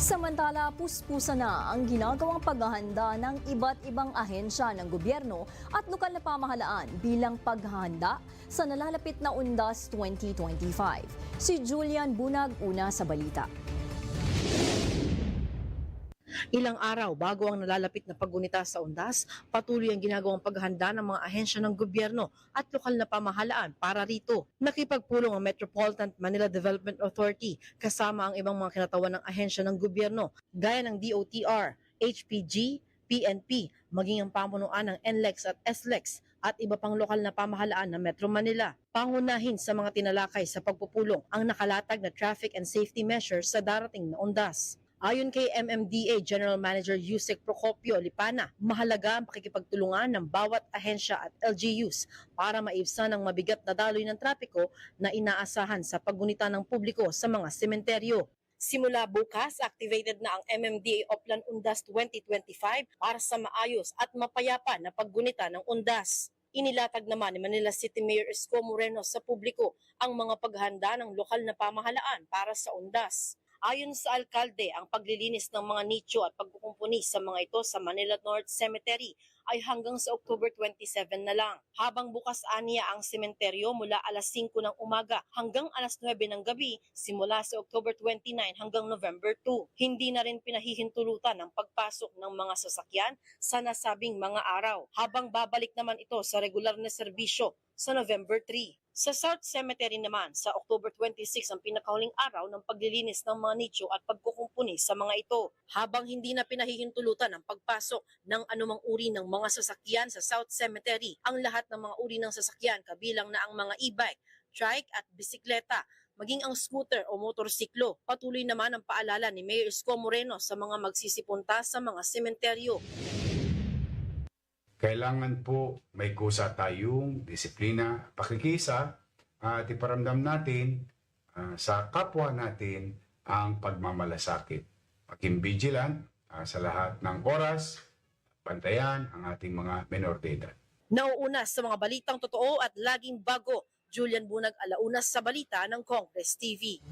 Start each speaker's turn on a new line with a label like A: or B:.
A: Samantala, puspusa na ang ginagawang paghahanda ng iba't ibang ahensya ng gobyerno at lokal na pamahalaan bilang paghahanda sa nalalapit na Undas 2025. Si Julian Bunag una sa balita.
B: Ilang araw bago ang nalalapit na paggunita sa Undas, patuloy ang ginagawang paghahanda ng mga ahensya ng gobyerno at lokal na pamahalaan para rito. Nakipagpulong ang Metropolitan Manila Development Authority kasama ang ibang mga kinatawan ng ahensya ng gobyerno gaya ng DOTR, HPG, PNP, maging ang pamunuan ng NLEX at SLEX at iba pang lokal na pamahalaan ng Metro Manila. Pangunahin sa mga tinalakay sa pagpupulong ang nakalatag na traffic and safety measures sa darating na Undas. Ayon kay MMDA General Manager Yusek Procopio Lipana, mahalaga ang pakikipagtulungan ng bawat ahensya at LGUs para maibsan ang mabigat na daloy ng trapiko na inaasahan sa paggunita ng publiko sa mga sementeryo. Simula bukas, activated na ang MMDA Oplan Undas 2025 para sa maayos at mapayapa na paggunita ng Undas. Inilatag naman ni Manila City Mayor Isko Moreno sa publiko ang mga paghahanda ng lokal na pamahalaan para sa Undas. Ayon sa alkalde, ang paglilinis ng mga nicho at pagkukumpuni sa mga ito sa Manila North Cemetery ay hanggang sa October 27 na lang. Habang bukas aniya ang sementeryo mula alas 5 ng umaga hanggang alas 9 ng gabi simula sa October 29 hanggang November 2. Hindi na rin pinahihintulutan ang pagpasok ng mga sasakyan sa nasabing mga araw, habang babalik naman ito sa regular na serbisyo sa November 3. Sa South Cemetery naman, sa October 26 ang pinakahuling araw ng paglilinis ng mga nicho at pagkukumpuni sa mga ito. Habang hindi na pinahihintulutan ang pagpasok ng anumang uri ng mga sasakyan sa South Cemetery, ang lahat ng mga uri ng sasakyan kabilang na ang mga e-bike, trike at bisikleta, maging ang scooter o motorsiklo. Patuloy naman ang paalala ni Mayor Isko Moreno sa mga magsisipunta sa mga sementeryo.
C: Kailangan po may kusa tayong disiplina, pakikisa at iparamdam natin sa kapwa natin ang pagmamalasakit. Maging vigilant sa lahat ng oras, bantayan ang ating mga menor de edad.
B: Nauuna sa mga balitang totoo at laging bago, Julian Bunag, Alaunas sa Balita ng Congress TV.